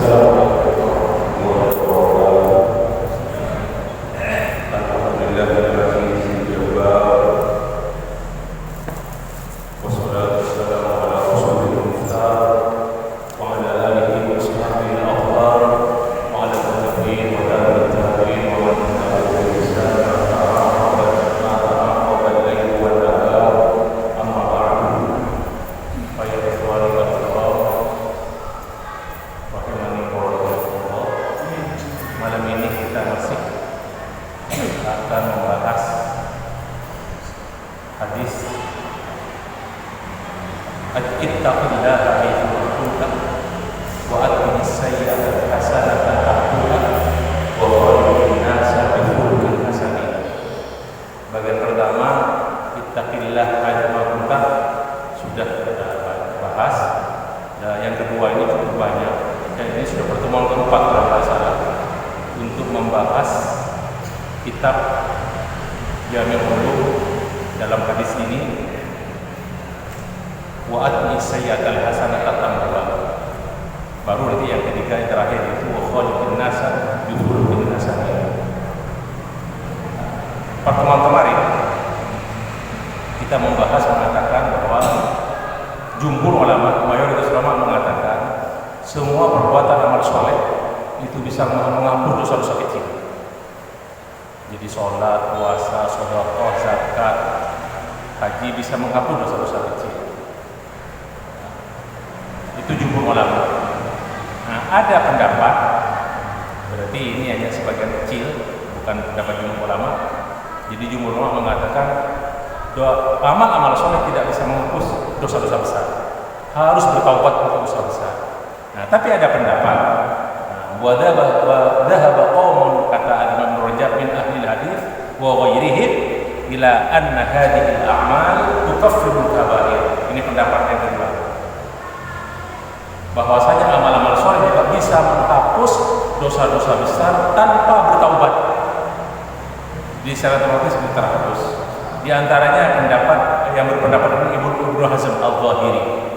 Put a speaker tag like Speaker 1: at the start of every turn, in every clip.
Speaker 1: Assalamualaikum warahmatullahi wabarakatuh. Alhamdulillahirrahmanirrahim. Wassalatu wassalamu ala rasulil muhtar wa ala alihi wa sahbihi al-akhyar wa ala tabi'in wa tabi'in wa man tabi'ahum bi ihsan akan membahas hadis ittaqillaha haitsu kunta wa atbi'is sayyi'ata hasanatan tamhuha wa khaliqin nasa bi khuluqin hasan. Bagian pertama ittaqillaha haitsu kunta sudah kita bahas. Dan yang kedua ini cukup banyak. Dan ini sudah pertemuan keempat kalau tidak salah untuk membahas kitab Jami' Ulum dalam hadis ini wa atbi'is sayyi'atal hasanata tamhuha. Baru nanti yang ketiga yang terakhir itu wa khaliqin nasa bi khuluqin hasan. Pertemuan kemarin kita membahas mengatakan bahwa jumhur ulama, mayoritas ulama mengatakan semua perbuatan amal soleh itu bisa menghapus dosa-dosa kecil. Jadi sholat, puasa, sedekah, zakat, haji bisa menghapus dosa-dosa kecil. Itu jumhur ulama. Nah, ada pendapat, berarti ini hanya sebagian kecil, bukan pendapat jumhur ulama. Jadi jumhur ulama mengatakan amal-amal soleh tidak bisa menghapus dosa-dosa besar. Harus bertaubat untuk dosa besar. Nah, tapi ada pendapat wa dhahaba qaumun kata Imam Rajab min ahli hadis wa ghairihim ila anna hadhihi al-a'mal tukaffiru al-kaba'ir. Ini pendapat yang kedua. Bahwasanya amal-amal saleh juga bisa menghapus dosa-dosa besar tanpa bertaubat. Di secara otomatis terhapus. Di antaranya pendapat yang berpendapat Ibnu Hazm Al-Zahiri.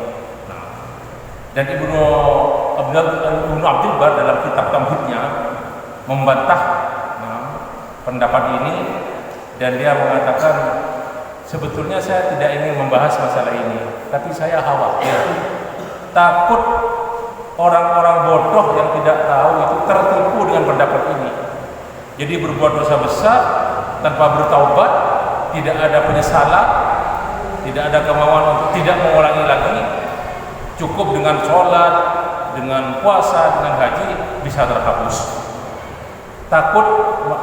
Speaker 1: Dan Ibnu Abdul Bar dalam kitab Tamhidnya membantah pendapat ini, dan dia mengatakan sebetulnya saya tidak ingin membahas masalah ini, tapi saya khawatir takut orang-orang bodoh yang tidak tahu itu tertipu dengan pendapat ini. Jadi berbuat dosa besar tanpa bertaubat, tidak ada penyesalan, tidak ada kemauan untuk tidak mengulangi lagi, cukup dengan sholat, dengan puasa, dengan haji bisa terhapus. Takut,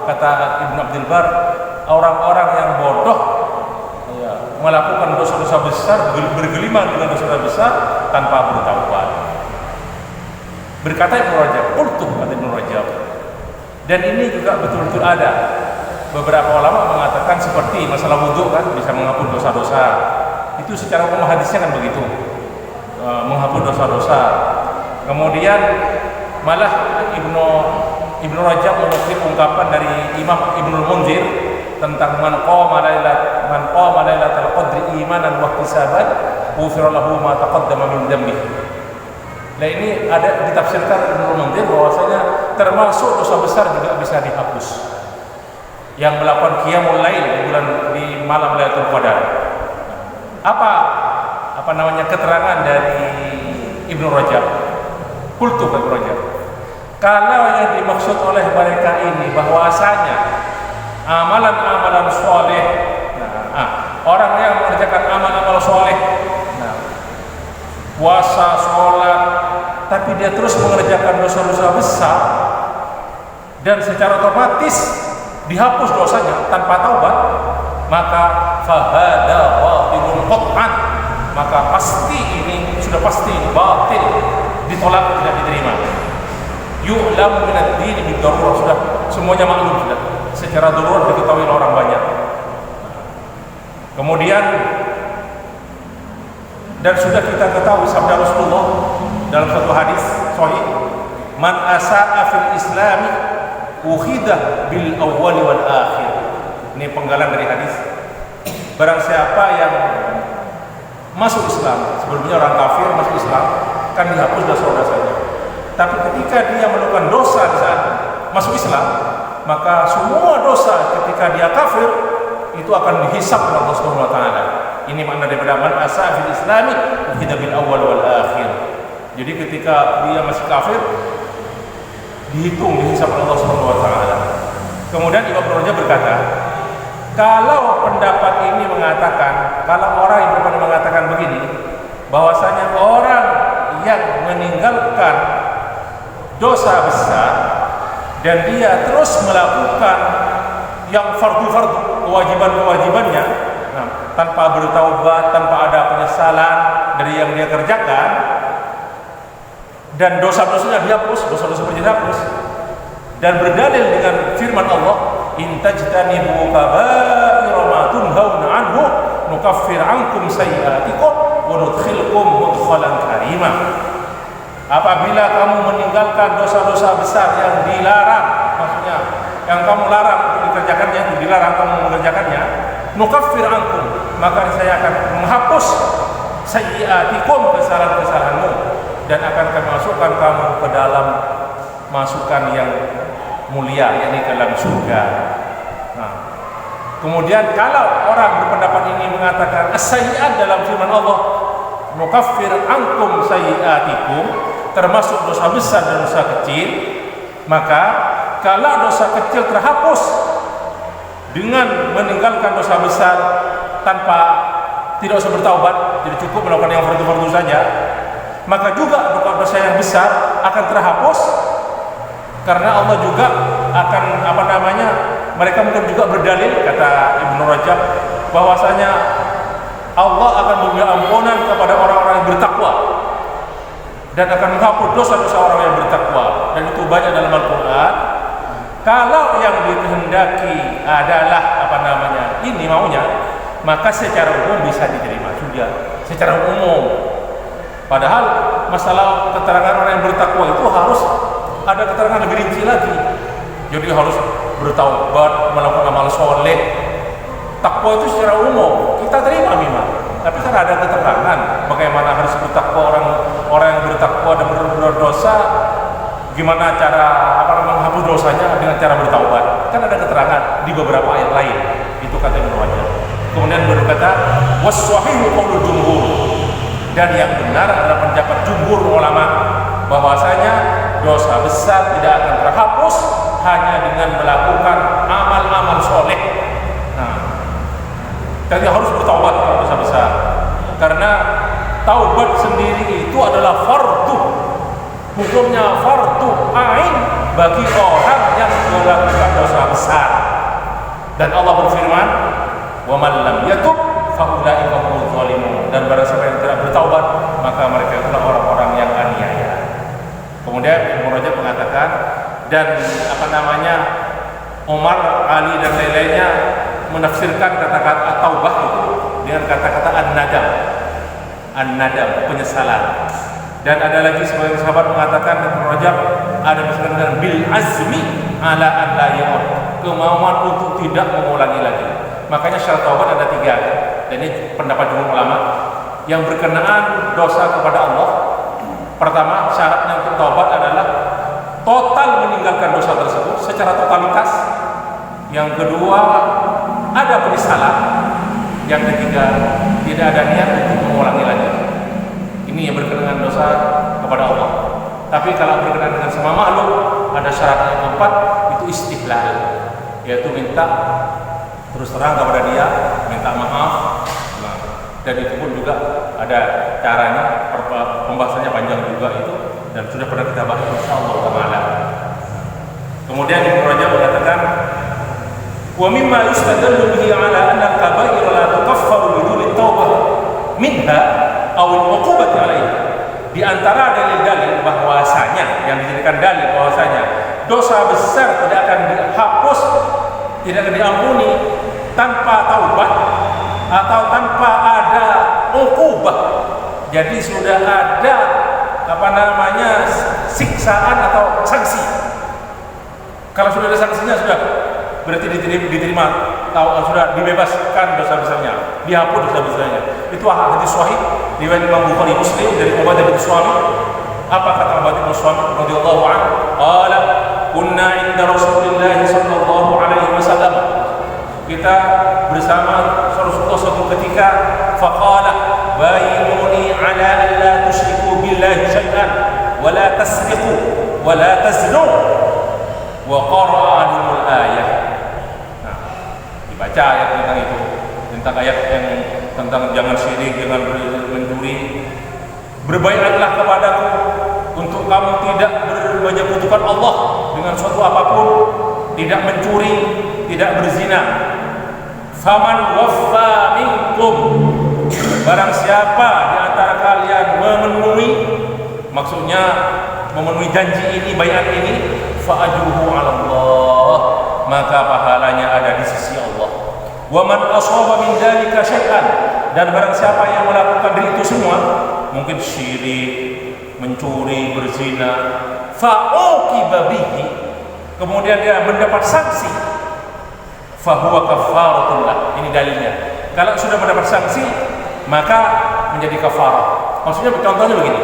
Speaker 1: kata Ibnu Abdul Bar, orang-orang yang bodoh melakukan dosa-dosa besar, bergelimang dengan dosa-dosa besar tanpa bertaubat. Berkata Ibnu Rajab, qultu, kata Ibnu Rajab. Dan ini juga betul-betul ada. Beberapa ulama mengatakan seperti masalah wudhu kan bisa menghapus dosa-dosa. Itu secara umum hadisnya kan begitu, menghapus dosa-dosa. Kemudian malah Ibnu Rajab menukil ungkapan dari Imam Ibnul Munzir tentang man qama lailatal qadri imanan wa ihtisaban ghufira lahu ma taqaddama min dhanbi. Nah, ini ada ditafsirkan Ibnul Munzir bahwasanya termasuk dosa besar juga bisa dihapus. Yang melakukan qiyamul lail di malam Lailatul Qadar. Apa namanya keterangan dari Ibnu Rajab? Qultu Ibnu Rajab. Kalau yang dimaksud oleh mereka ini bahwasanya amalan-amalan soleh, orang yang mengerjakan amal-amal soleh, puasa, sholat, tapi dia terus mengerjakan dosa-dosa besar dan secara otomatis dihapus dosanya tanpa taubat, maka fahada batilun qat'an, maka pasti ini sudah pasti batil, ditolak, tidak diterima. Yu'lamu min ad-din bid-darurah, sudah semuanya maklum, sudah secara darurat diketahui oleh orang banyak. Kemudian dan sudah kita ketahui sabda Rasulullah dalam satu hadis sahih, man asa'a fil islami ukhidah bil awwal wal akhir. Ini penggalan dari hadis. Barang siapa yang masuk Islam, sebelumnya orang kafir masuk Islam, kan dihapus dosa-dosanya. Tapi ketika dia melakukan dosa di saat masuk Islam, maka semua dosa ketika dia kafir itu akan dihisab oleh Allah Subhanahu wa taala. Ini makna daripada man asa fil islami ukhidha bil awwal wal akhir. Jadi ketika dia masih kafir dihitung, dihisab oleh Allah Subhanahu wa taala. Kemudian Imam Ibnu Rajab berkata, kalau pendapat ini mengatakan, kalau orang yang mengatakan begini, bahwasanya orang yang meninggalkan dosa besar dan dia terus melakukan yang fardu-fardu, kewajiban-kewajibannya, tanpa bertaubat, tanpa ada penyesalan dari yang dia kerjakan, dan dosa-dosanya dihapus, dosa-dosa dihapus, dan berdalil dengan firman Allah, in tajtanibu kaba'ira ma tunhauna anhu nukaffir ankum sayyi'atikum wa nudkhilkum mudkhalan karima. Apabila kamu meninggalkan dosa-dosa besar yang dilarang, maksudnya yang kamu larang untuk dikerjakannya, itu dilarang kamu mengerjakannya, nukaffir ankum, maka saya akan menghapus sayyi'atikum, kesalahan-kesalahanmu, dan akan kami masukkan kamu ke dalam masukan yang mulia, yakni ke dalam surga. Nah, kemudian kalau orang berpendapat ini mengatakan as-sayyi'at dalam firman Allah, nukaffir ankum sayyi'atikum, termasuk dosa besar dan dosa kecil, maka kalau dosa kecil terhapus dengan meninggalkan dosa besar tanpa tidak usah bertaubat, jadi cukup melakukan yang fardu-fardu saja, maka juga dosa yang besar akan terhapus, karena Allah juga akan mereka mungkin juga berdalil, kata Ibnu Rajab, bahwasanya Allah akan memberi ampunan kepada orang-orang yang bertakwa dan akan menghapus dosa-dosa orang yang bertakwa, dan itu banyak dalam Al-Quran. Kalau yang dikehendaki adalah ini maunya, maka secara umum bisa diterima juga secara umum. Padahal masalah keterangan orang yang bertakwa itu harus ada keterangan lebih rinci lagi. Jadi harus bertaubat, melakukan amal soleh. Takwa itu secara umum kita terima memang, tapi kan ada keterangan bagaimana harus bertakwa. Orang yang bertakwa dan berdosa, gimana cara menghapus dosanya dengan cara bertaubat. Kan ada keterangan di beberapa ayat lain. Itu kata Ibnu Rajab. Kemudian berkata, was-shahihu qaulul jumhur, dan yang benar adalah pendapat jumhur ulama bahwasanya dosa besar tidak akan terhapus hanya dengan melakukan amal-amal soleh. Nah, jadi harus bertaubat kalau dosa besar, karena taubat sendiri itu adalah fardu, hukumnya fardu ain bagi orang yang melakukan dosa besar. Dan Allah berfirman, wa man lam yatub fa ulaika humuz zalimun, dan barang siapa yang tidak bertaubat maka mereka itulah orang-orang yang aniaya. Kemudian Ibnu Rajab mengatakan, dan Umar, Ali dan lain-lainnya menafsirkan kata-kata taubah itu dengan kata-kata an-nadam, penyesalan. Dan ada lagi sebagian sahabat mengatakan, Ibnu Rajab ada dengan bil azmi ala an la ya'ud, kemauan untuk tidak mengulangi lagi. Makanya syarat taubat ada 3, dan ini pendapat jumhur ulama yang berkenaan dosa kepada Allah. Pertama, syaratnya untuk taubat adalah total meninggalkan dosa tersebut secara totalitas. Yang kedua, ada penyesalan. Yang ketiga, tidak ada niat untuk mengulangi lagi. Ini yang berkenaan dosa kepada Allah. Tapi kalau berkenaan dengan sama makhluk, ada syarat yang keempat, itu istihlal, yaitu minta terus terang kepada dia, minta maaf. Dan itu pun juga ada caranya, pembahasannya panjang juga itu, dan sudah pernah kita bahas insyaallah taala. Kemudian Ibnu Rajab mengatakan, wa mimma yustadallu bihi ala anna al-kaba'ir la tukaffaru biduni taubah minha aw al-uqubati 'alaiha. Di antara dalil-dalil bahwasanya, yang dijadikan dalil bahwasanya dosa besar tidak akan dihapus, tidak akan diampuni tanpa taubat atau tanpa ada uqubah. Jadi sudah ada siksaan atau sanksi. Kalau sudah ada sanksinya, sudah berarti diterima, sudah dibebaskan dosa besarnya, dihapus dosa besarnya. Itu hadis sahih riwayat Imam Bukhari Muslim dari Ubadah bin Samit Apa kata Ubadah bin Samit radhiyallahu anhu? Qala kunna 'inda Rasulillah sallallahu alaihi wasallam. Kita bersama Rasulullah suatu ketika, faqala bayyuni 'ala an la tusyriku billahi syai'an wa la tasriqu wa la taznu wa qara'anul ayah. Nah, dibaca ayat tentang itu, tentang ayat yang tentang jangan syirik, jangan mencuri. Berbaiatlah kepadaku untuk kamu tidak menyekutukan Allah dengan suatu apapun, tidak mencuri, tidak berzina. Faman waffa minkum, barang siapa di antara kalian memenuhi, maksudnya memenuhi janji ini, baiat ini, fa ajruhu 'ala Allah, maka pahalanya ada di sisi Allah. Wa man asaba min dzalika syai'an, dan barang siapa yang melakukan dari itu semua, mungkin syirik, mencuri, berzina, fa uqiba bihi, kemudian dia mendapat sanksi, fa huwa kafaratun lah. Ini dalilnya. Kalau sudah mendapat sanksi, maka menjadi kafarah. Maksudnya contohnya begini.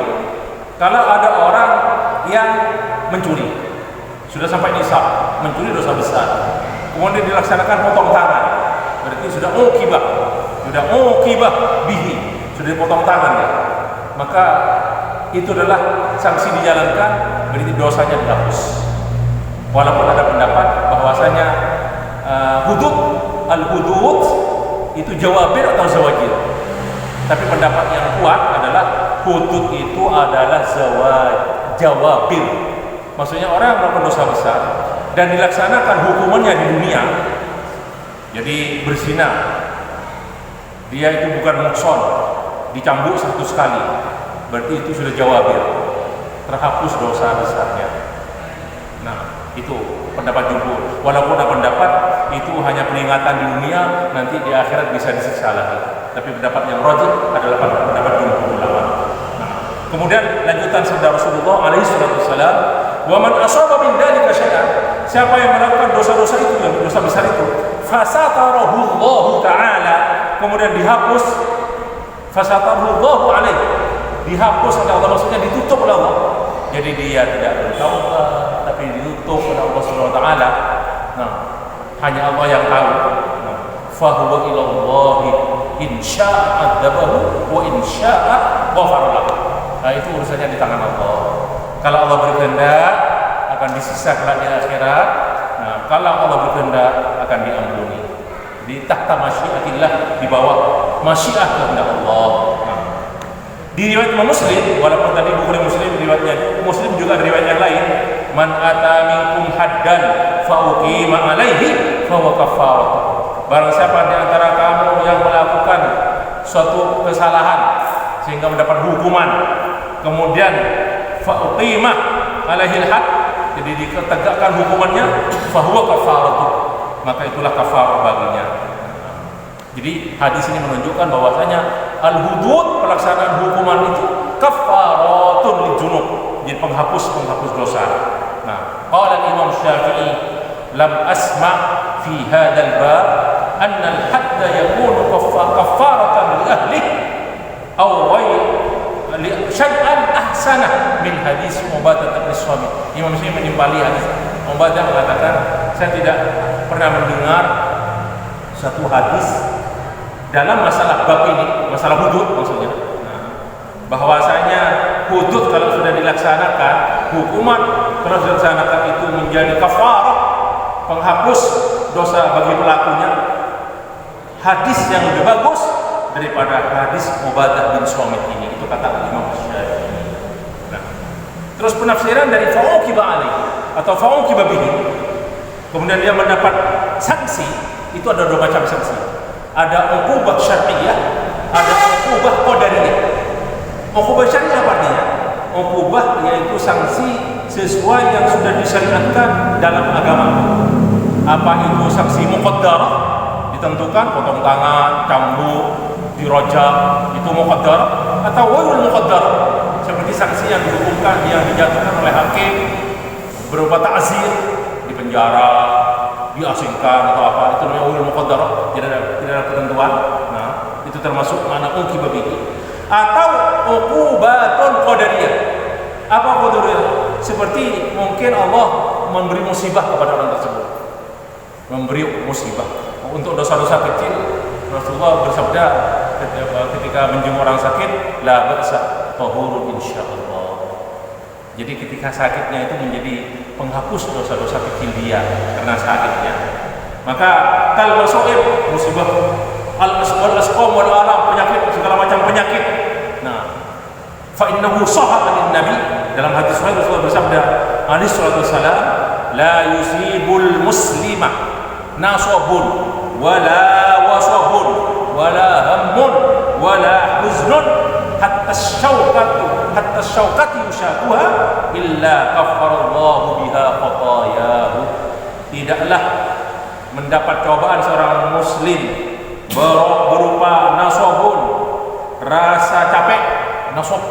Speaker 1: Kalau ada orang yang mencuri, sudah sampai nisab, mencuri dosa besar, kemudian dilaksanakan potong tangan, berarti sudah uqibah bihi, sudah dipotong tangan ya. Maka itu adalah sanksi dijalankan, berarti dosanya dihapus. Walaupun ada pendapat bahwasanya al-hudud itu jawabir atau zawajir, tapi pendapat yang kuat adalah hudud itu adalah jawabir. Maksudnya orang yang melakukan dosa besar dan dilaksanakan hukumannya di dunia, jadi berzina, dia itu bukan muhson, dicambuk 100 kali, berarti itu sudah jawabir, terhapus dosa besarnya. Nah, itu pendapat jumhur. Walaupun ada pendapat itu hanya peringatan di dunia, nanti di akhirat bisa disiksa lagi. Tapi pendapat yang rajih adalah pendapat jumhur ulama. Nah, kemudian lanjutan sabda Rasulullah alaihi wasallam, "Wa man asaba min dzalika syai'an", siapa yang melakukan dosa-dosa itu, yang dosa besar itu, fasatarahu Allah taala, kemudian dihapus, fasatarahu Allah alaihi, dihapus oleh Allah, maksudnya ditutup oleh Allah. Jadi dia tidak bertaubat, tapi ditutup oleh Allah Subhanahu wa taala. Nah, hanya Allah yang tahu. Nah, fa huwa ila Allah in syaa'a adzabahu wa in syaa'a ghafara lahu. Nah, itu urusannya di tangan Allah. Kalau Allah berkehendak akan disiksa kelak di akhirat. Nah, kalau Allah berkehendak akan diampuni. Di tahta masyiatillah, di bawah masyiat kehendak Allah. Nah, di riwayat Imam Muslim, walaupun tadi Bukhari Muslim riwayatnya, Muslim juga ada riwayat yang lain, man ata minkum haddan fa uqima alaihi fa huwa kafarah. Barang siapa di antara kamu yang melakukan suatu kesalahan sehingga mendapat hukuman, kemudian fa uqima alaihi had, jadi ditegakkan hukumannya, fa huwa kafarah, maka itulah kafarah baginya. Jadi hadis ini menunjukkan bahwasanya al-hudud, pelaksanaan hukuman itu kafaratun lijunub, jadi penghapus dosa. Nah, qala Imam Syafi'i, lam asma fi hadzal bab anna al-hadd yakunu kafaratan li ahli aw li syai'an ahsana min hadis Ubadah bin Samit. Imam Syafi'i menimpali hadis Ubadah mengatakan, saya tidak pernah mendengar satu hadis dalam masalah bab ini, masalah hudud maksudnya, bahwasanya hudud kalau sudah dilaksanakan, hukuman kalau sudah dilaksanakan itu menjadi kafarah, penghapus dosa bagi pelakunya, hadis yang lebih bagus daripada hadis Ubadah bin Samit ini. Itu kata Imam Syafi'i. Nah, terus penafsiran dari fa'uqiba alaihi atau fa'uqiba bihi, kemudian dia mendapat sanksi, itu ada dua macam sanksi. Ada uqubah syar'iyyah, ada uqubah qadariyah. Uqubah syar'iyyah artinya uqubah yaitu sanksi sesuai yang sudah disyariatkan dalam agama. Apa itu sanksi muqaddarah, ditentukan, potong tangan, cambuk, dirajam, itu muqaddarah, atau ghairul muqaddarah, seperti sanksi yang dihukumkan, yang dijatuhkan oleh hakim berupa ta'zir, dipenjara, diasingkan atau apa, itu namanya ulul muqaddarah, tidak ada ketentuan. Nah, itu termasuk mana uqibah bihi. Atau uqubatun qadariyah, Apa qudurnya? Seperti mungkin Allah memberi musibah kepada orang tersebut. Memberi musibah. Untuk dosa-dosa kecil, Rasulullah bersabda ketika menjenguk orang sakit, la ba'sa tahurun insyaallah. Jadi ketika sakitnya itu menjadi penghapus dosa-dosa kecil dia karena sakitnya. Maka kal masaib, musibah, al-asqam wal alam, penyakit, segala macam penyakit. Nah, fa innahu sahha an nabi, dalam hadis sahih Rasulullah bersabda alaihi salatu wasalam, la yusibul muslima nasabun wala wasabun wala hammun wala huznun hatta syaukati yushakuha illa kaffarallahu biha khatayahu. Tidaklah mendapat cobaan seorang muslim berupa nasabun, rasa capek, nasab,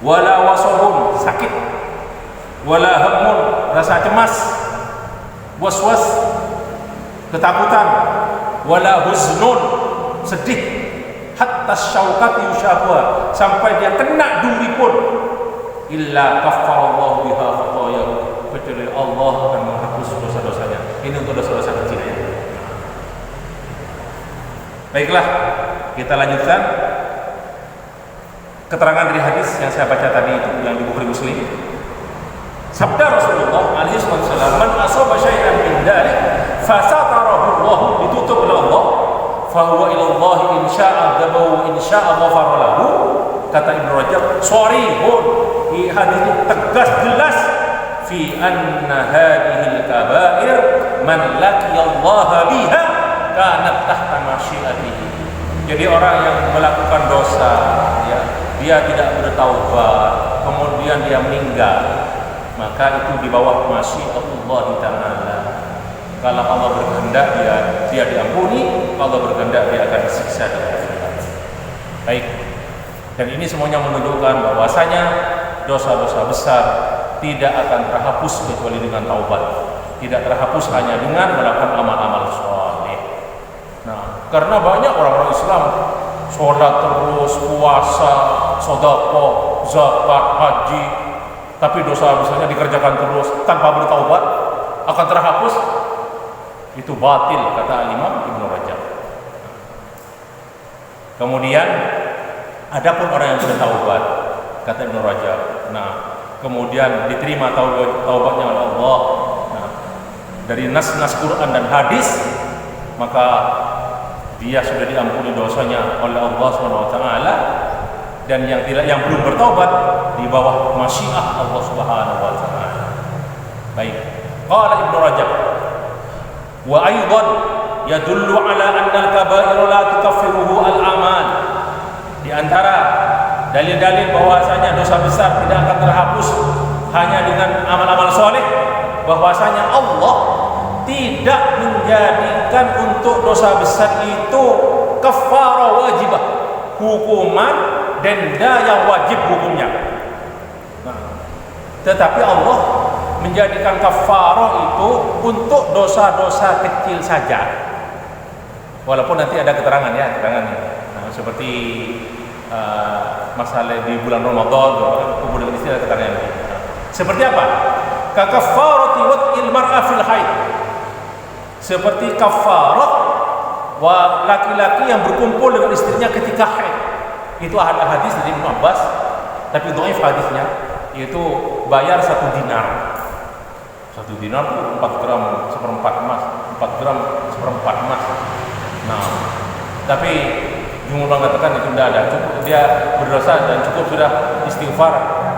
Speaker 1: wala wasabun, sakit, wala hammun, rasa cemas, waswas, ketakutan, wala huznun, sedih, hatta syaukati yushakuha, sampai dia kena duri pun, illa kaffarallahu biha khatayahu, kecuali Allah akan menghapus dosa-dosanya. Ini untuk dosa-dosa kecil ya. Baiklah, kita lanjutkan keterangan dari hadis yang saya baca tadi itu yang di Bukhari Muslim. Sabda Rasulullah alaihi wasallam, man asaba syai'an min dzalik fasatarahu Allah, ditutup oleh Allah, fa huwa ila Allah in syaa'a adabahu in syaa'a ghafara lahu. Kata Ibnu Rajab, sharihun, hadis itu tegas jelas fi anna hadhihi al-kaba'ir man laqiya Allah biha kanat tahta masyiatihi. Jadi orang yang melakukan dosa ya, dia tidak bertaubat, kemudian dia meninggal, maka itu di bawah masyiat Allah Ta'ala. Kalau Allah berkehendak dia diampuni, Allah berkehendak dia akan disiksa di akhirat. Baik. Dan ini semuanya menunjukkan bahwasanya dosa-dosa besar tidak akan terhapus kecuali dengan taubat. Tidak terhapus hanya dengan melakukan amal-amal saleh. Nah, karena banyak orang-orang Islam sholat terus, puasa, sedekah, zakat, haji, tapi dosa besarnya dikerjakan terus tanpa bertaubat, akan terhapus. Itu batil, kata Imam Ibnu Rajab. Kemudian adapun orang yang bertaubat, kata Ibnu Rajab, nah kemudian diterima taubatnya oleh Allah, nah, dari nas-nas Quran dan hadis, maka dia sudah diampuni dosanya oleh Allah SWT. Dan yang belum bertaubat di bawah masyiah Allah Subhanahu wa taala. Baik. Qala Ibnu Rajab wa aidan yadullu ala anna al-kaba'ir la tukaffiruhu al-amal. Di antara dalil-dalil bahwasanya dosa besar tidak akan terhapus hanya dengan amal-amal soleh, bahwasanya Allah tidak menjadikan untuk dosa besar itu kafarah wajibah, hukuman denda yang wajib hukumnya. Nah, tetapi Allah menjadikan kafarah itu untuk dosa-dosa kecil saja. Walaupun nanti ada keterangan ya, keterangannya. Nah, seperti masalah di bulan Ramadan, kemudian istilah keterangan ini. Seperti apa? Ka kafarati wad'il mar'a fil haid. Seperti kafarah wa laki-laki yang berkumpul dengan istrinya ketika haid. Itu ada hadis dari Ibnu Abbas, tapi dhaif hadisnya, yaitu bayar 1 dinar. 1 dinar itu 4 gram seperempat emas, 4 gram seperempat emas. Nah, tapi jumhur mengatakan itu tidak ada, cukup dia berdosa dan cukup sudah istighfar,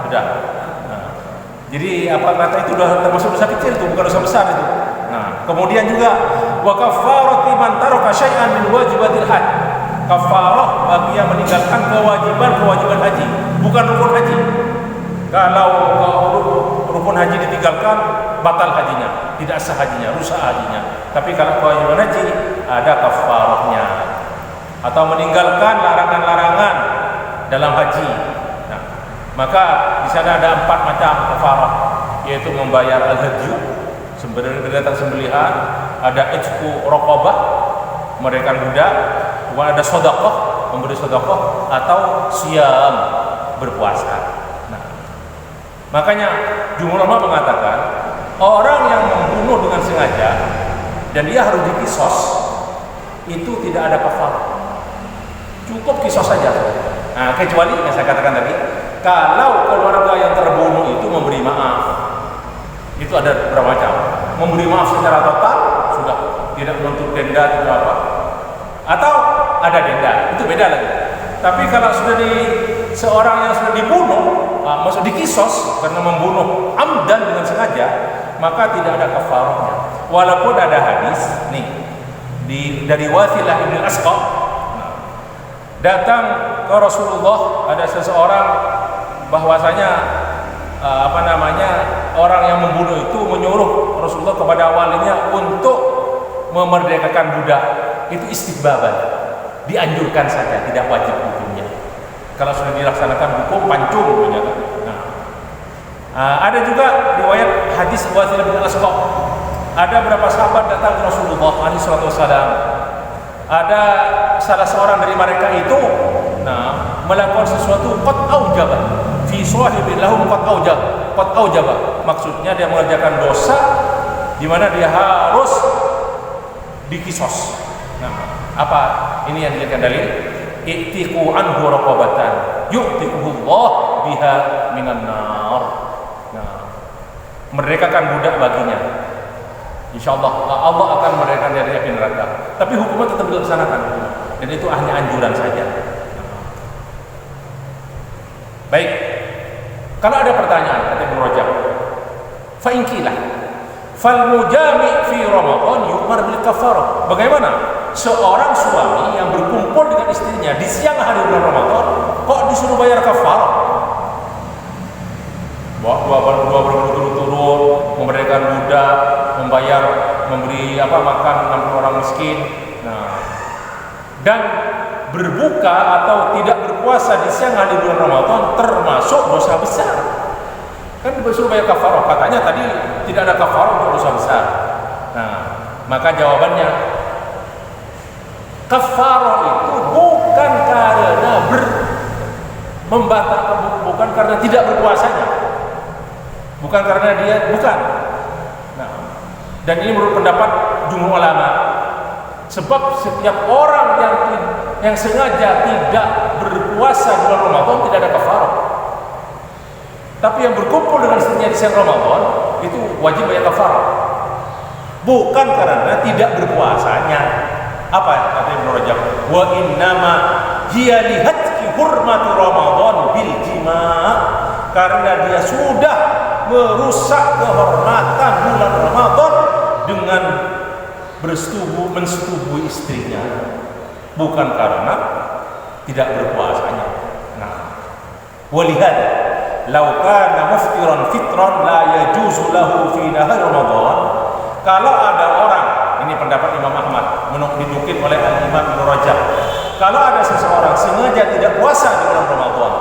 Speaker 1: sudah. Nah, jadi apa kata itu sudah termasuk dosa kecil, itu bukan dosa besar itu. Nah, kemudian juga wa kafaratu man taraka syai'an min wajibatil hajj. Kafarah bagi yang meninggalkan kewajiban haji, bukan rukun haji. Kalau rukun haji ditinggalkan, batal hajinya, tidak sah hajinya, rusak hajinya. Tapi kalau kewajiban haji, ada kafarahnya. Atau meninggalkan larangan-larangan dalam haji. Nah, maka di sana ada 4 macam kafarah, yaitu membayar al-hajju, sembelihan, ada ijku raqabah, merdekakan budak, kemudian ada sedekah, memberi sedekah, atau siam, berpuasa. Nah, Makanya jumhur ulama mengatakan orang yang membunuh dengan sengaja dan dia harus dikisos, itu tidak ada kafarah. Cukup kisos saja. Nah, kecuali yang saya katakan tadi, kalau keluarga yang terbunuh itu memberi maaf. Itu ada beberapa macam. Memberi maaf secara total, sudah tidak menuntut denda atau apa. Atau ada denda, itu beda lagi. Tapi kalau sudah seorang yang sudah dibunuh, maksud dikisos karena membunuh amdan dengan sengaja, maka tidak ada kafarahnya. Walaupun ada hadis nih dari Wathilah bin Asqa, datang ke Rasulullah, ada seseorang bahwasanya orang yang membunuh itu menyuruh Rasulullah kepada walinya untuk memerdekakan budak. Itu istihbaban, dianjurkan saja, tidak wajib hukumnya. Kalau sudah dilaksanakan hukum pancung kan. Ada juga riwayat hadis Wathilah bin Asqa. Ada beberapa sahabat datang ke Rasulullah SAW. Ada salah seorang dari mereka itu melakukan sesuatu qad aujaba fi sahibi lahum qad aujaba. Maksudnya dia mengerjakan dosa di mana dia harus dikisos. Apa ini yang dijadikan dalil? I'tiqu anhu raqabatan yu'tiquhu Allah biha minan nar. Merdekakan budak baginya. Insyaallah Allah akan merdekakan dari api neraka. Tapi hukumnya tetap dilaksanakan. Dan itu hanya anjuran saja. Baik. Kalau ada pertanyaan kata Ibnu Rajab, fa in qila fal mujami fi Ramadan yu'mar bil kafarah. Bagaimana seorang suami yang berkumpul dengan istrinya di siang hari bulan Ramadan kok disuruh bayar kafarah? Dua berturut-turut memerdekakan budak, memberi makan 60 orang miskin. Dan berbuka atau tidak berpuasa di siang hari bulan Ramadan termasuk dosa besar. Kan disuruh bayar kafarah, katanya tadi tidak ada kafarah untuk dosa besar. Maka jawabannya, kafarah itu bukan karena bukan karena tidak berpuasanya, bukan karena dia dan ini menurut pendapat jumhur ulama. Sebab setiap orang yang sengaja tidak berpuasa di bulan Ramadan tidak ada kafarah. Tapi yang berkumpul dengan istrinya di siang Ramadan itu wajib bayar kafarah. Bukan karena tidak berpuasanya. Apa kata Ibnu Rajab? Wa innama hiya lihatki hurmati Ramadan bil jima'. Karena dia sudah merusak kehormatan bulan Ramadan dengan mensetubuhi istrinya, bukan karena tidak berpuasanya. Walihada law kana muftiran fitran la yajuzu lahu fi nahar Ramadan. Kalau ada orang, ini pendapat Imam Ahmad dinukil oleh Imam Ibnu Rajab, kalau ada seseorang sengaja tidak puasa di bulan Ramadan,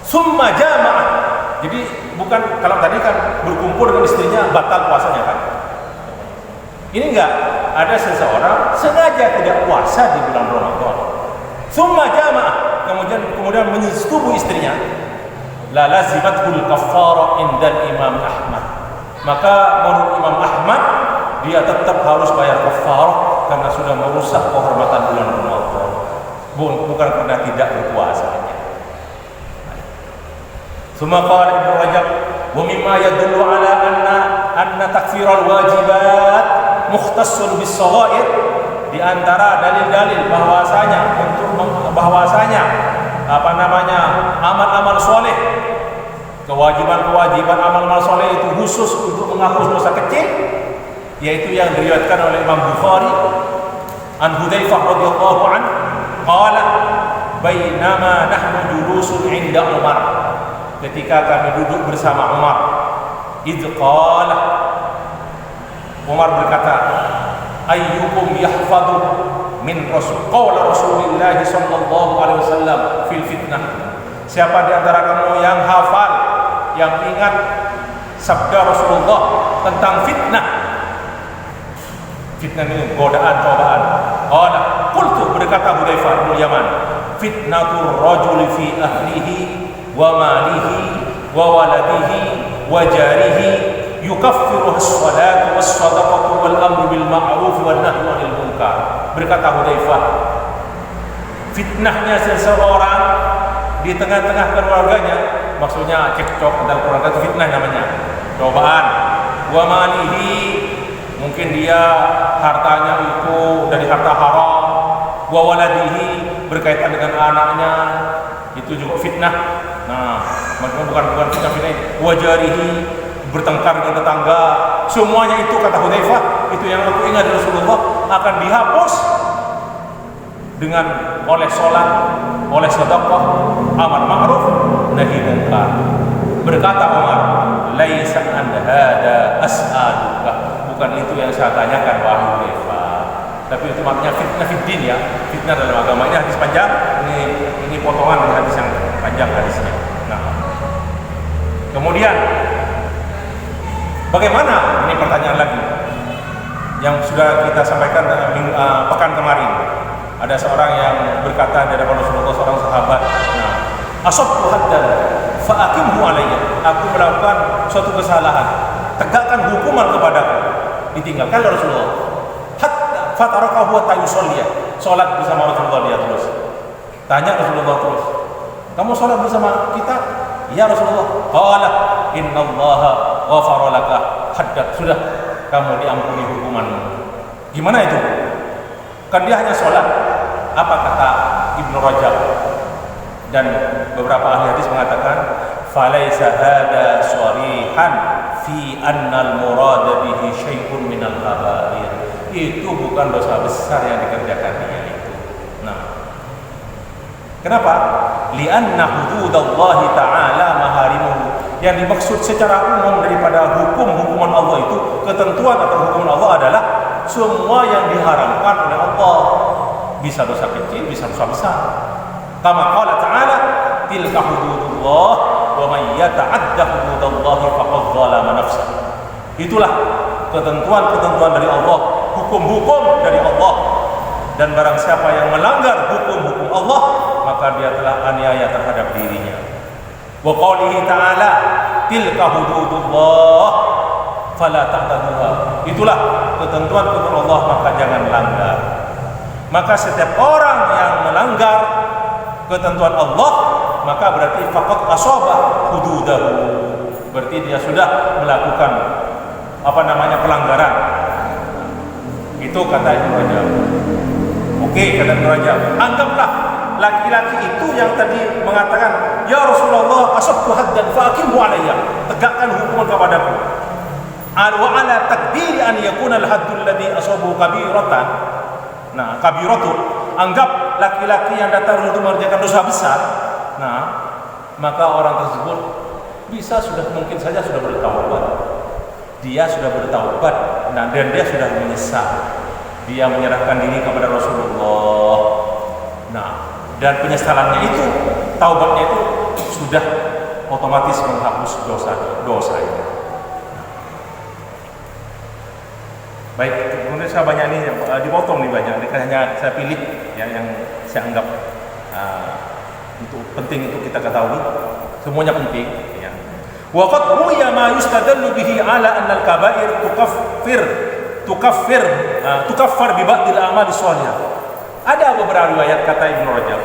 Speaker 1: summa jama'ah, jadi bukan kalau tadi kan berkumpul dengan istrinya batal puasanya kan. Ini enggak, ada seseorang sengaja tidak puasa di bulan Ramadan, summa jama'ah, kemudian menyetubuhi istrinya, la lazimatul kafarah indal Imam Ahmad. Maka menurut Imam Ahmad dia tetap harus bayar kafarah karena sudah merusak kehormatan bulan Ramadan, bukan karena tidak berpuasanya. Summa qala Ibnu Rajab wa mimma yadullu ala anna takfiral wajibat mukhtassun bis shaghair, di antara dalil-dalil bahwasanya amal-amal soleh, kewajiban amal-amal soleh itu khusus untuk menghapus dosa kecil, yaitu yang diriwayatkan oleh Imam Bukhari an Hudzaifah radhiyallahu an qala bainama nahnu julusun 'inda Umar, ketika kami duduk bersama Umar, idz qala, Umar berkata, ayyukum yahfadhu min qawla Rasulillah sallallahu alaihi wasallam fil fitnah. Siapa di antara kamu yang hafal, yang ingat sabda Rasulullah tentang fitnah? Fitnah ini godaan, cobaan. Qultu, berkata Hudzaifah bin Yaman, fitnatur rajuli fi ahlihi wa malihi wa waladihi wa jarihi yukaffiruhu as-salatu was-sadaqatu wal amru bil ma'ruf wan nahyu 'anil munkar. Berkata Hudzaifah, fitnahnya seseorang di tengah-tengah keluarganya, maksudnya cekcok dalam keluarga itu fitnah namanya, cobaan. Wa malihi, mungkin dia hartanya itu dari harta haram. Wa waladihi, berkaitan dengan anaknya, itu juga fitnah. Nah, bukan fitnah ini. Wa jarihi, bertengkar dengan tetangga. Semuanya itu, kata Hudzaifah, itu yang aku ingat dari Rasulullah, akan dihapus dengan oleh sholat, oleh sedekah, amar ma'ruf, nahi munkar. Berkata Umar, laisa an hada as'aluka, bukan itu yang saya tanyakan wahai Hudzaifah, tapi itu maknanya fitnah fiddin, ya, fitnah dalam agama. Ini hadis panjang, ini potongan dari hadis yang panjang hadisnya. Nah, kemudian bagaimana, ini pertanyaan lagi yang sudah kita sampaikan pekan kemarin. Ada seorang yang berkata dari Rasulullah, seorang sahabat, nah, asabtu haddan fa aqimhu alayya, aku melakukan suatu kesalahan, tegakkan hukuman kepadaku. Ditinggalkan oleh Rasulullah. Hatta fatarakahu wa yusalli, salat bersama Rasulullah dia terus. Tanya Rasulullah terus, kamu salat bersama kita? Ya Rasulullah. Qala innallaha ghafara laka haddak, sudah kamu diampuni hukumanmu. Gimana itu? Kan dia hanya salat. Apa kata Ibnu Rajab dan beberapa ahli hadis mengatakan, falaisa hada sharihan fi annal murad bihi syai'un minal kabair, itu bukan dosa besar yang dikerjakan dia itu. Nah, kenapa? Li'anna hududallahi ta'ala maharimuhu, yang dimaksud secara umum daripada hukuman Allah itu, ketentuan atau hukuman Allah adalah semua yang diharamkan oleh Allah, bisa dosa kecil, bisa dosa besar. Kama qala ta'ala, tilka hududullah wa man yata'adda hududallahi faqad zalama nafsah. Itulah ketentuan-ketentuan dari Allah, hukum-hukum dari Allah, dan barang siapa yang melanggar hukum-hukum Allah, maka dia telah aniaya terhadap dirinya. Wa qaulihi ta'ala, tilka hududullah fala ta'taduha. Itulah ketentuan-ketentuan Allah, maka jangan langgar. Maka setiap orang yang melanggar ketentuan Allah, maka berarti faqad asaba hududahu, berarti dia sudah melakukan pelanggaran. Itu kata Ibnu Rajab. Oke, kata Ibnu Rajab, anggaplah laki-laki itu yang tadi mengatakan, ya Rasulullah asabtu haddan fa aqimhu alayya, tegakkan hukuman kepadaku. Wa ala takdiri an yakuna al-haddul ladzi asabu kabiratan. Nah, kabiratun, anggap laki-laki yang datang untuk mengerjakan dosa besar. Nah, maka orang tersebut mungkin saja sudah bertaubat. Dia sudah bertaubat, dan dia sudah menyesal. Dia menyerahkan diri kepada Rasulullah. Nah, dan penyesalannya itu, taubatnya itu sudah otomatis menghapus dosa-dosanya. Baik, kemudian saya banyak ini dipotong nih banyak, hanya saya pilih ya yang saya anggap untuk penting untuk kita ketahui. Semuanya penting. Ya. Wa qad ruya ma yustadallu bihi ala anna al-kaba'ir tukaffar bi ba'dil a'mal shalihah. Ada beberapa riwayat, kata Ibnu Rajab,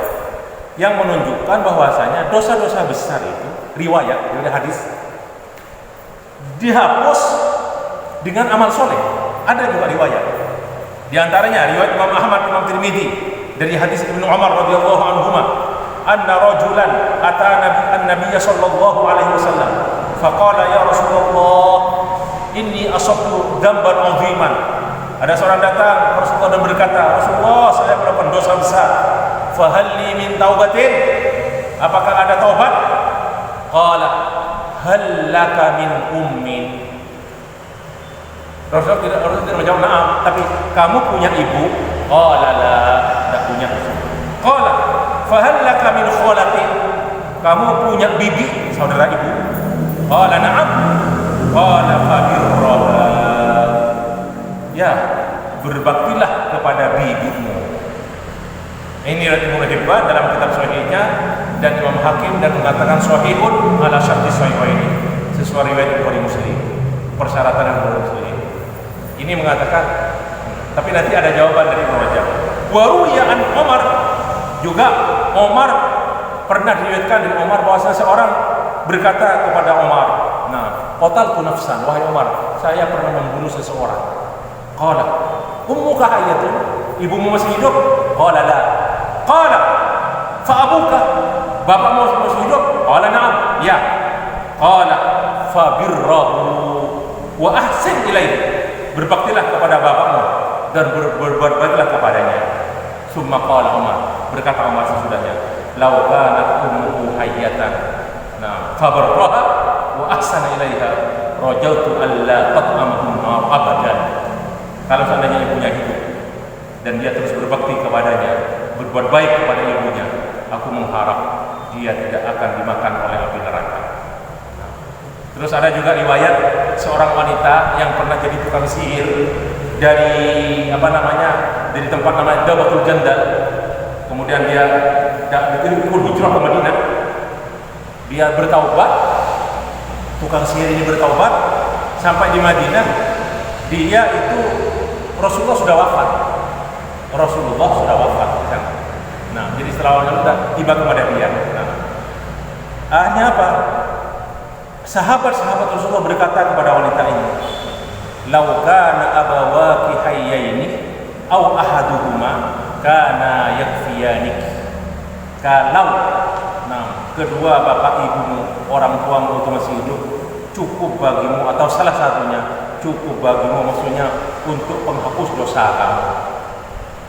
Speaker 1: yang menunjukkan bahwasanya dosa-dosa besar itu, riwayat hadis, dihapus dengan amal soleh. Ada juga riwayat. Di antaranya riwayat Imam Ahmad, Imam Tirmidzi dari hadis Ibnu Umar radhiyallahu anhuma, anna rajulan ata an-nabiy sallallahu alaihi wasallam faqala ya Rasulullah inni asabtu dzamban 'aziman. Ada seorang datang ke Rasulullah dan berkata, Rasulullah, saya melakukan dosa besar. Fa hal li min taubatin? Apakah ada taubat? Qala hal laka min ummin? Rasulullah tidak menjawab na'am, tapi kamu punya ibu? Qala la, tidak punya. Qala fa hal laka min khalatin? Kamu punya bibi, saudara ibu? Qala na'am. Qala fa birraha. Ya, berbaktilah kepada bibimu. Ini Ibnu Hibban dalam kitab sahihnya dan Imam Hakim dan mengatakan sahihun ala syarti sahihaini, sesuai riwayat Bukhari Muslim, persyaratan yang Bukhari Muslim. Ini mengatakan, tapi nanti ada jawaban dari Ibnu Rajab. Wa ruwiya an Umar, juga Umar pernah diriwayatkan dari Umar bahwa seorang berkata kepada Umar, nah, qataltu nafsan, wahai Umar, saya pernah membunuh seseorang. Qala, ummuka hayyatun, ibumu masih hidup? Qala la. Qala, fa abuka, bapakmu masih hidup? Qala na'am, ya. Qala, fa birrahu wa ahsin ilaihi, berbaktilah kepada bapakmu dan berbuat baiklah kepadanya. Summa qala Umar, berkata Umar sesudahnya, law kanat ummuhu hayyatan, nah, fa barraha wa ahsana ilaiha, rajautu alla tat'amahu abadan. Kalau seandainya ibunya hidup dan dia terus berbakti kepadanya, berbuat baik kepada ibunya, aku mengharap dia tidak akan dimakan oleh api neraka. Terus ada juga riwayat seorang wanita yang pernah jadi tukang sihir dari dari tempat namanya Dawatul Jandal. Kemudian dia hijrah ke Madinah. Dia bertaubat, tukang sihir ini bertaubat, sampai di Madinah dia itu Rasulullah sudah wafat. Kan? Nah, jadi setelah sudah tiba ke Madinah. Nah, akhirnya apa? Sahabat-sahabat Rasulullah berkata kepada wanita ini, "Lau kana abawaki hayyaini aw ahaduhuma kana yakfiyanik." Kalau kedua bapak ibumu, orang tuamu itu masih hidup, cukup bagimu, atau salah satunya cukup bagimu, maksudnya untuk penghapus dosa kamu,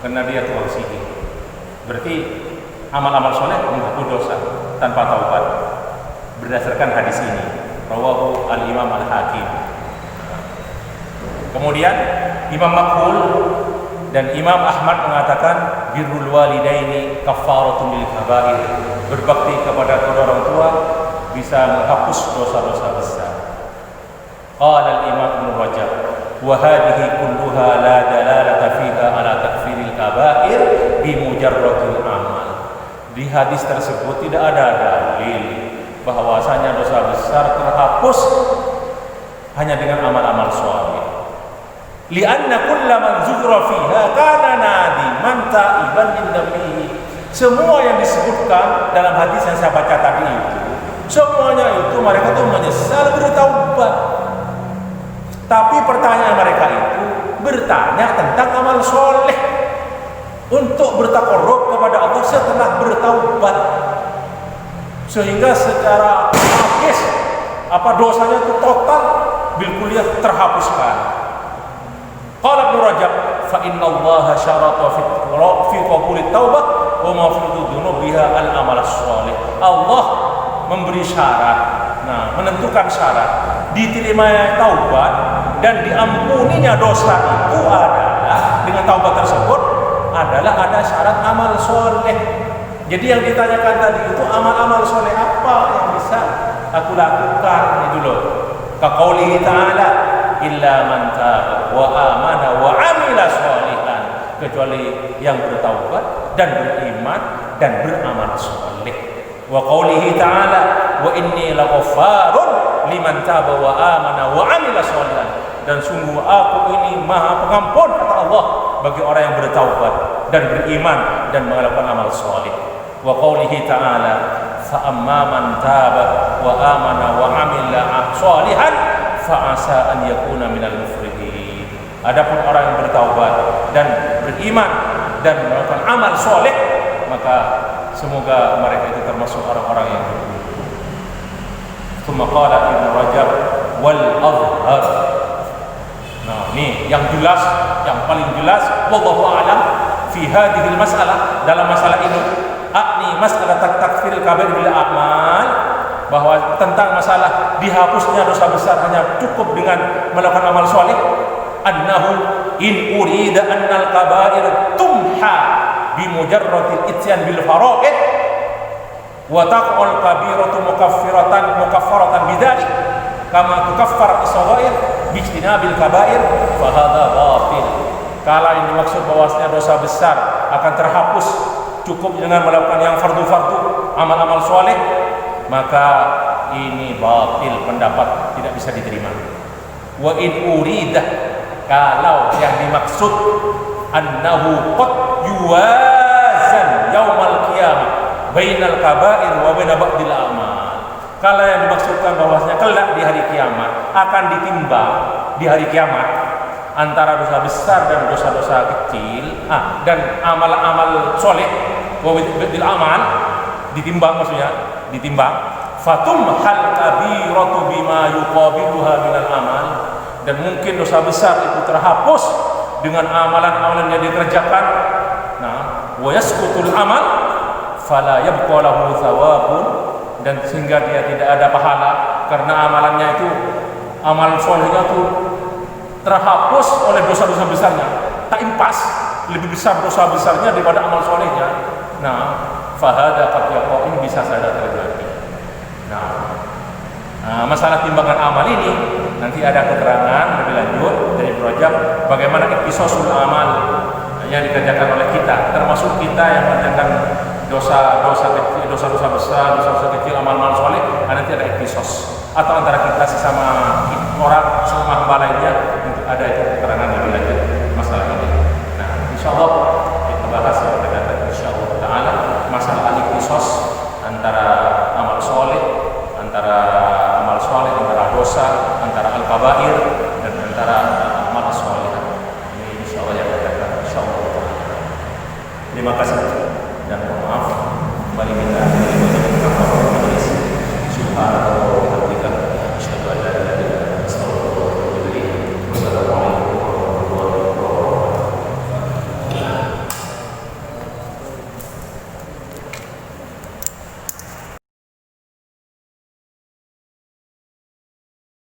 Speaker 1: karena dia tukang sihir. Berarti amal-amal soleh menghapus dosa tanpa taubat, berdasarkan hadis ini, rawahu al-Imam al-Hakim. Kemudian Imam Makhul dan Imam Ahmad mengatakan birrul walidaini kafaratun lil kabair, berbakti kepada kedua orang tua bisa menghapus dosa-dosa besar. Qala al-Imam Ibnu Rajab, wa hadhihi kulluha la dalalata fiha ala takfiril kabair bi mujarradil amal. Di hadis tersebut tidak ada dalil bahwasanya dosa besar terhapus hanya dengan amal-amal saleh. Li'anna kullaman zukra fiha kana nadiman ta'iban min damihi. Semua yang disebutkan dalam hadis yang saya baca tadi itu, semuanya itu mereka itu menyesal, bertaubat. Tapi pertanyaan mereka itu bertanya tentang amal soleh untuk bertaqarrub kepada Allah setelah bertaubat, sehingga secara habis dosanya itu total bilkuliah terhapuskan. Qala Ibnu Rajab, fa inna Allah syarata fi qabulit taubah wa mafrudu dzunubiha al-amal shalih. Allah memberi syarat, menentukan syarat diterimanya taubat dan diampuninya dosa itu adalah dengan taubat tersebut adalah ada syarat amal soleh. Jadi yang ditanyakan tadi itu amal-amal soleh apa yang bisa aku lakukan itu loh. Kaqaulihi ta'ala, illa man taba wa amana wa amila sholihan, kecuali yang bertaubat dan beriman dan beramal soleh. Wa qaulihi ta'ala, wa inni laghaffarun liman taba wa amana wa amila sholihan, dan sungguh aku ini maha pengampun kata Allah bagi orang yang bertaubat dan beriman dan melakukan amal soleh. Wa qaulihi ta'ala, fa amma man taba wa amana wa amila sholihan fa asa an yakuna minal muflihin. Adapun orang yang bertaubat dan beriman dan melakukan amal soleh, maka semoga mereka itu termasuk orang-orang yang beruntung. Tsumma qala Ibnu Rajab wal azhar. Nah, ini yang jelas, yang paling jelas wallahu a'lam fi hadhil masalah, dalam masalah ini masalah takfiril kabir bil a'mal, bahwa tentang masalah dihapusnya dosa besar hanya cukup dengan melakukan amal soleh. Annahu in urida annal kabair tumha bi mujarradil ityan bil faraid wa taqul kabiratu mukaffaratan bidzalik kama tukaffar as-saghair bi ijtinabil kabair fa hadza batil. Kalau yang dimaksud bahwasanya dosa besar akan terhapus cukup dengan melakukan yang fardu-fardu amal-amal soleh, maka ini batil, pendapat tidak bisa diterima. Wa in uridah, kalau yang dimaksud annahu qad yuwazan yaumal qiyamah bainal kaba'ir wa bain ba'dil a'mal. Kalau yang dimaksudkan bahwasanya kelak di hari kiamat akan ditimbang di hari kiamat antara dosa besar dan dosa-dosa kecil, dan amal-amal soleh wa ba'dil amal, ditimbang, maksudnya ditimbang. Fatum hal kabiratu bima yuqabiluha minal amal, dan mungkin dosa besar itu terhapus dengan amalan-amalan yang dikerjakan. Nah, wa yasqutul amal fala yabqa lahu thawabun, dan sehingga dia tidak ada pahala karena amalannya itu, amal solehnya itu terhapus oleh dosa-dosa besarnya. Tak impas, lebih besar dosa besarnya daripada amal solehnya. Nah, fahada qad yaqa, ini bisa saja terjadi. Nah, masalah timbangan amal ini nanti ada keterangan lebih lanjut dari Ibnu Rajab bagaimana iqtisasul amal yang dikerjakan oleh kita, termasuk kita yang mengerjakan dosa-dosa kecil, dosa-dosa besar, dosa-dosa kecil, amal-amal soleh, nanti ada ikhtisas, atau antara kita sesama orang, sesama hamba lainnya, untuk ada itu keterangan lebih lanjut masalah ini. Nah, insyaallah kita bahas yang berkaitan insyaallah taala masalah ikhtisas antara amal soleh, antara dosa, antara al-kabair dan antara amal soleh. Ini insyaallah yang berkaitan insyaallah. Terima kasih dan mohon maaf, kembali kita